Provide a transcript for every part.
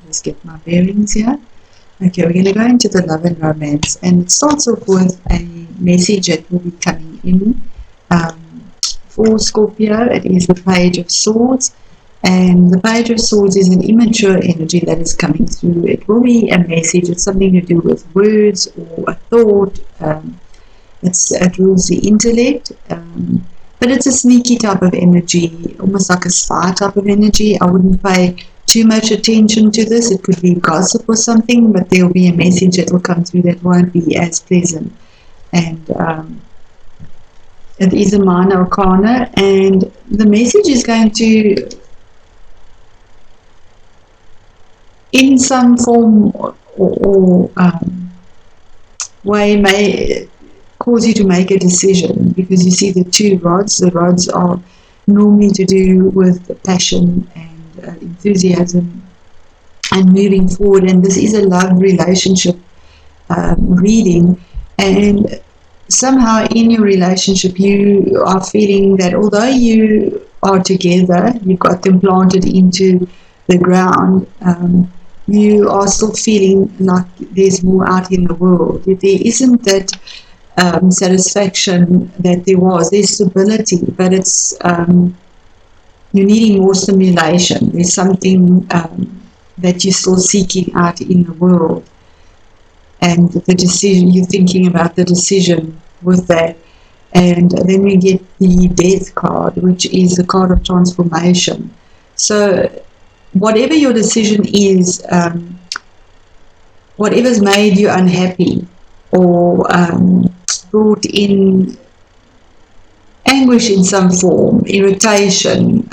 Just get my bearings here. Okay, we're going to go into the love and romance, and it starts off with a message that will be coming in for Scorpio. It is the Page of Swords, and the Page of Swords is an immature energy that is coming through. It will be a message. It's something to do with words or a thought. It rules the intellect, but it's a sneaky type of energy, almost like a spy type of energy. I wouldn't pay too much attention to this. It could be gossip or something, but there will be a message that will come through that won't be as pleasant. And it is a minor arcana, and the message is going to, in some form or way, may cause you to make a decision, because you see the two rods. The rods are normally to do with passion and enthusiasm and moving forward, and this is a love relationship reading, and somehow in your relationship you are feeling that although you are together, you've got them planted into the ground, you are still feeling like there's more out in the world. There isn't that satisfaction that there was. There's stability, but it's you're needing more stimulation. There's something that you're still seeking out in the world, and the decision, you're thinking about the decision with that. And then we get the Death card, which is a card of transformation. So whatever your decision is, whatever's made you unhappy or brought in anguish in some form, irritation,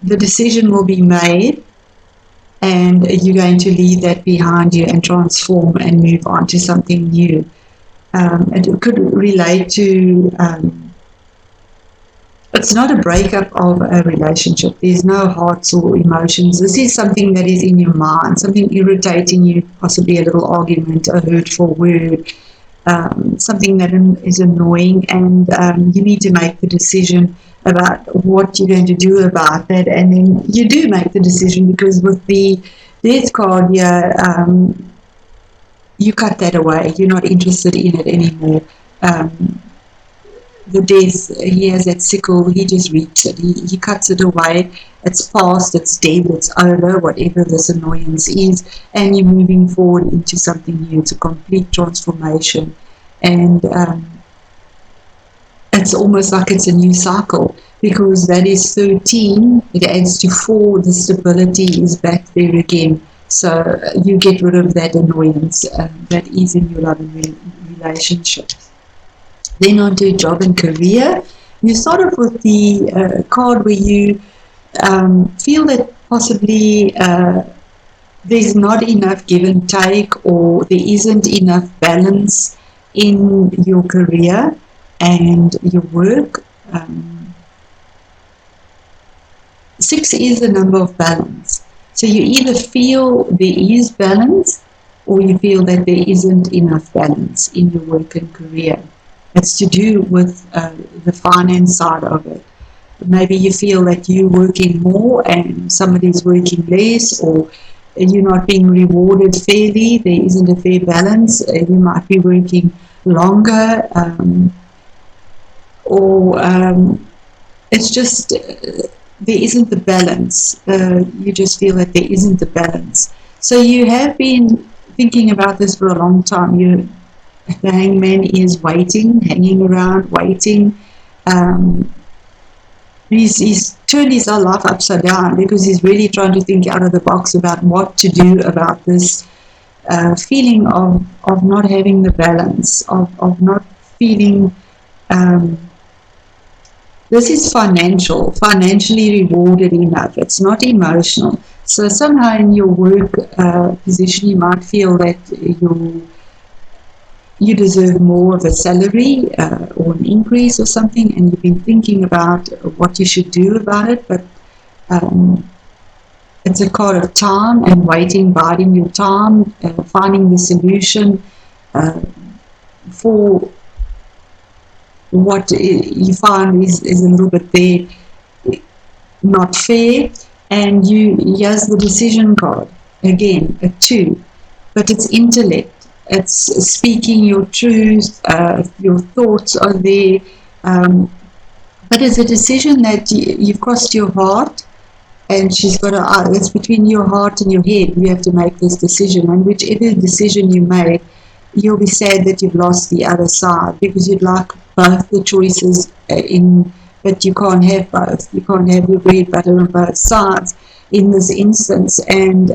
the decision will be made, and you're going to leave that behind you and transform and move on to something new. It could relate to, it's not a breakup of a relationship. There's no hearts or emotions. This is something that is in your mind, something irritating you, possibly a little argument, a hurtful word, something that is annoying, and you need to make the decision about what you're going to do about that. And then you do make the decision, because with the Death card here, you cut that away. You're not interested in it anymore. The Death, he has that sickle, he just reaps it, he cuts it away. It's past, it's dead, it's over, whatever this annoyance is, and you're moving forward into something new. It's a complete transformation, and it's almost like it's a new cycle, because that is 13, it adds to 4, the stability is back there again. So you get rid of that annoyance that is in your love and relationships. Then on to job and career. You start off with the card where you feel that possibly there's not enough give and take, or there isn't enough balance in your career and your work. 6 is the number of balance. So you either feel there is balance, or you feel that there isn't enough balance in your work and career. It's to do with the finance side of it. Maybe you feel that you're working more and somebody's working less, or you're not being rewarded fairly. There isn't a fair balance. You might be working longer, or it's just there isn't the balance. You just feel that there isn't the balance. So you have been thinking about this for a long time. The hangman is waiting, hanging around, waiting. He's turned his whole life upside down, because he's really trying to think out of the box about what to do about this feeling of not having the balance, of not feeling. This is financially rewarded enough. It's not emotional. So somehow in your work position, you might feel that you deserve more of a salary or an increase or something, and you've been thinking about what you should do about it, but it's a card of time and waiting, biding your time, finding the solution for what you find is a little bit there not fair. And here's the decision card. Again, a 2. But it's intellect. It's speaking your truth. Your thoughts are there. But it's a decision that you've crossed your heart, and she's got her eye. It's between your heart and your head. You have to make this decision. And whichever decision you make, you'll be sad that you've lost the other side, because you'd like both the choices but you can't have both. You can't have your bread butter on both sides in this instance. And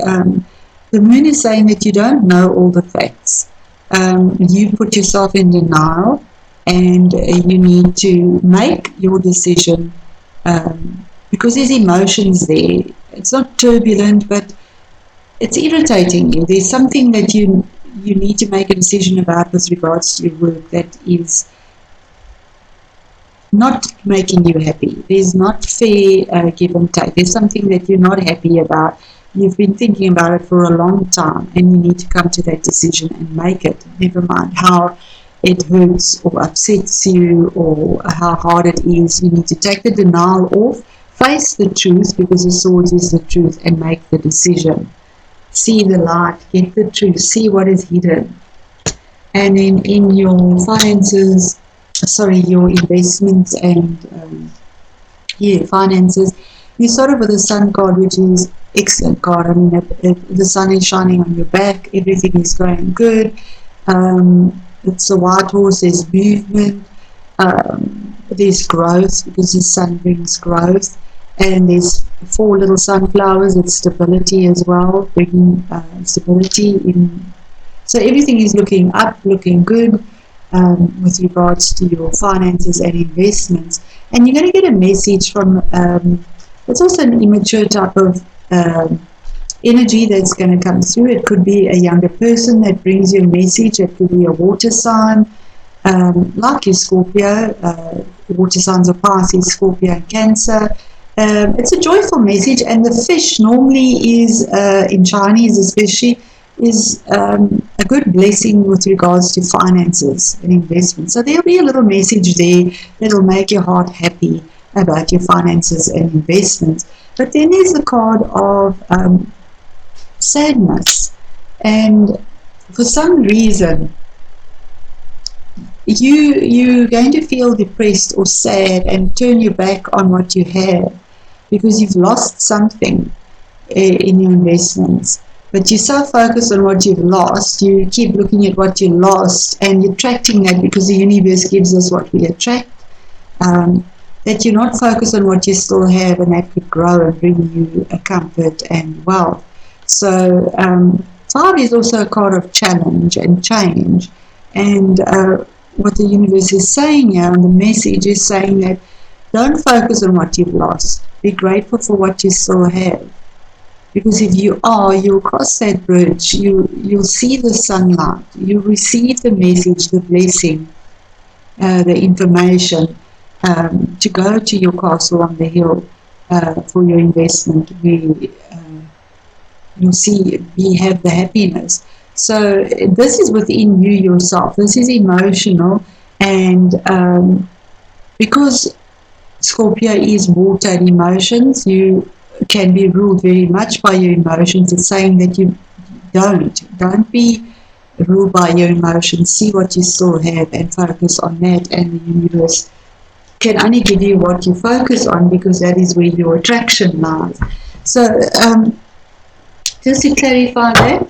the moon is saying that you don't know all the facts. You put yourself in denial, and you need to make your decision because there's emotions there. It's not turbulent, but it's irritating you. There's something that you need to make a decision about with regards to your work that is not making you happy. There's not fair give and take. There's something that you're not happy about. You've been thinking about it for a long time, and you need to come to that decision and make it. Never mind how it hurts or upsets you or how hard it is. You need to take the denial off, face the truth, because the Swords is the truth, and make the decision. See the light, get the truth, see what is hidden. And then in your finances, your investments and finances, you started with the Sun card, which is excellent card. I mean, the sun is shining on your back, everything is going good. It's a white horse, there's movement, there's growth, because the sun brings growth. And there's 4 little sunflowers. It's stability as well, bringing stability in. So everything is looking up, looking good with regards to your finances and investments. And you're going to get a message from, it's also an immature type of energy that's going to come through. It could be a younger person that brings you a message. It could be a water sign, like your Scorpio. Water signs are Pisces, Scorpio, and Cancer. It's a joyful message, and the fish normally is, in Chinese especially, is a good blessing with regards to finances and investments. So there'll be a little message there that'll make your heart happy about your finances and investments. But then there's the card of sadness, and for some reason you're going to feel depressed or sad and turn your back on what you have, because you've lost something in your investments. But you're so focused on what you've lost, you keep looking at what you lost, and you're attracting that, because the universe gives us what we attract, that you're not focused on what you still have, and that could grow and bring you a comfort and wealth. So 5 is also a card of challenge and change, and what the universe is saying here, and the message is saying that don't focus on what you've lost. Be grateful for what you still have. Because if you are, you'll cross that bridge. You'll see the sunlight. You'll receive the message, the blessing, the information to go to your castle on the hill for your investment. You'll see, we have the happiness. So this is within you yourself. This is emotional, and because Scorpio is water and emotions, you can be ruled very much by your emotions. It's saying that you don't be ruled by your emotions. See what you still have and focus on that, and the universe can only give you what you focus on, because that is where your attraction lies. So just to clarify that,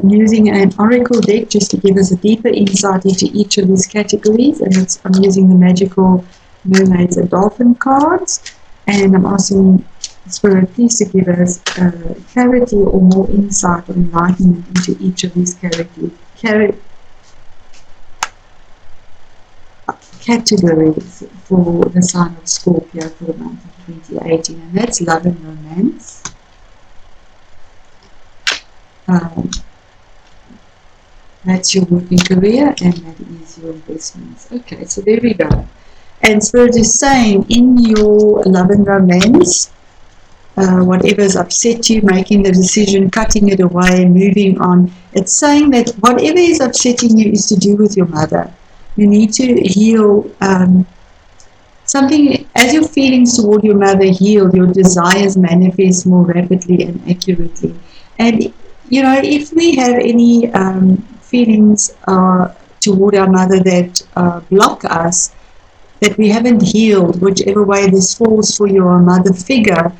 using an oracle deck just to give us a deeper insight into each of these categories, and I'm using the magical mermaids and dolphin cards, and I'm asking Spirit please to give us clarity or more insight or enlightenment into each of these categories for the sign of Scorpio for the month of 2018, and that's love and romance. That's your working career, and that is your investments. Okay, so there we go. And Spirit is saying, in your love and romance, whatever's upset you, making the decision, cutting it away, moving on. It's saying that whatever is upsetting you is to do with your mother. You need to heal something As your feelings toward your mother heal, your desires manifest more rapidly and accurately. And if we have any feelings toward our mother that block us, that we haven't healed, whichever way this falls for your mother figure,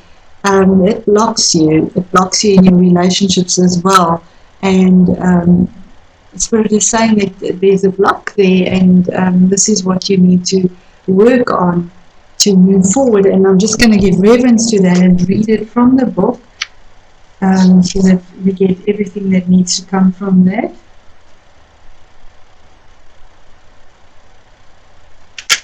it blocks you. It blocks you in your relationships as well. And Spirit is saying that there's a block there, and this is what you need to work on to move forward. And I'm just going to give reverence to that and read it from the book, so that we get everything that needs to come from that.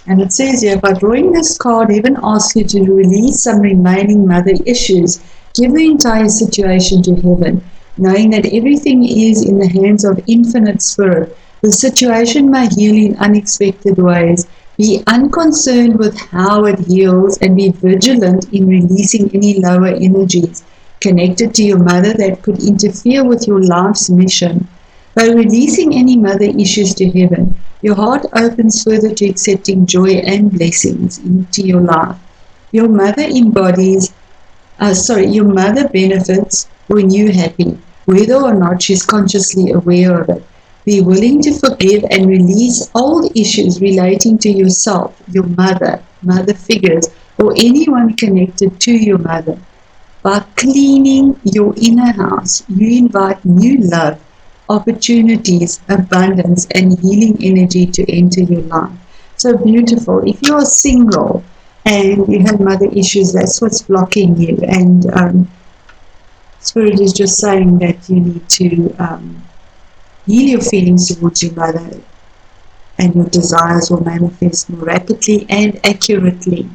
And it says here, by drawing this card, heaven asks you to release some remaining mother issues. Give the entire situation to heaven, knowing that everything is in the hands of infinite spirit. The situation may heal in unexpected ways. Be unconcerned with how it heals, and be vigilant in releasing any lower energies connected to your mother that could interfere with your life's mission. By releasing any mother issues to heaven, your heart opens further to accepting joy and blessings into your life. Your mother benefits when you're happy, whether or not she's consciously aware of it. Be willing to forgive and release old issues relating to yourself, your mother figures, or anyone connected to your mother. By cleaning your inner house, you invite new love, opportunities, abundance, and healing energy to enter your life. So beautiful. If you're single and you have mother issues, that's what's blocking you. And Spirit is just saying that you need to heal your feelings towards your mother, and your desires will manifest more rapidly and accurately.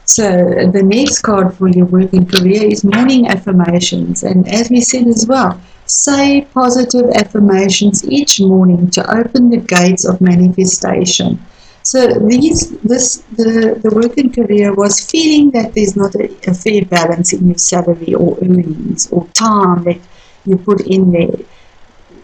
So the next card for your work and career is morning affirmations. And as we said as well, say positive affirmations each morning to open the gates of manifestation. So the work and career was feeling that there's not a fair balance in your salary or earnings or time that you put in there.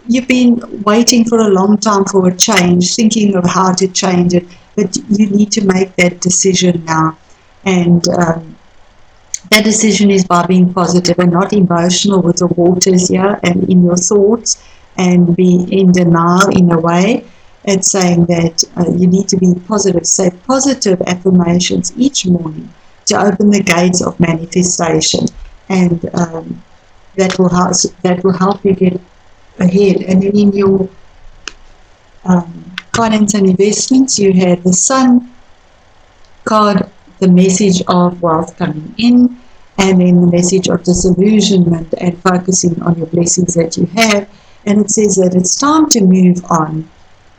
You've been waiting for a long time for a change, thinking of how to change it, but you need to make that decision now. And that decision is by being positive and not emotional with the waters here and in your thoughts and be in denial in a way. It's saying that you need to be positive. Say positive affirmations each morning to open the gates of manifestation, and that will help you get ahead. And then in your finance and investments, you have the Sun card, the message of wealth coming in, and then the message of disillusionment and focusing on your blessings that you have. And it says that it's time to move on.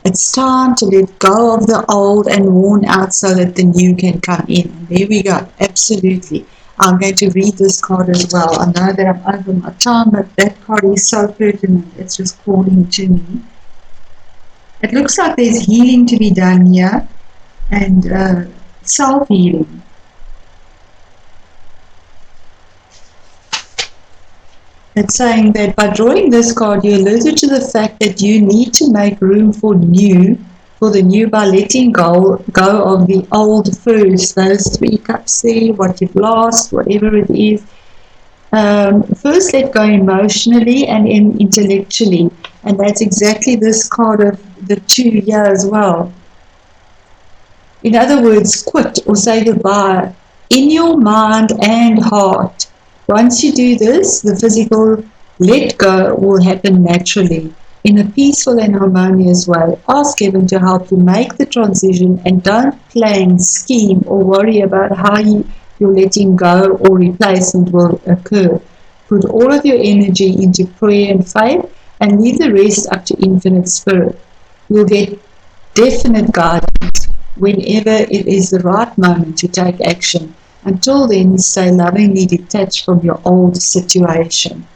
It's time to let go of the old and worn out so that the new can come in. And there we go. Absolutely. I'm going to read this card as well. I know that I'm over my time, but that card is so pertinent. It's just calling to me. It looks like there's healing to be done here, and self-healing. It's saying that by drawing this card, you're alerted to the fact that you need to make room for the new by letting go of the old first. Those 3 cups there, what you've lost, whatever it is. First let go emotionally and intellectually. And that's exactly this card of the 2 here as well. In other words, quit or say goodbye in your mind and heart. Once you do this, the physical let go will happen naturally in a peaceful and harmonious way. Ask heaven to help you make the transition, and don't plan, scheme, or worry about how your letting go or replacement will occur. Put all of your energy into prayer and faith, and leave the rest up to infinite spirit. You'll get definite guidance whenever it is the right moment to take action. Until then, stay lovingly detached from your old situation.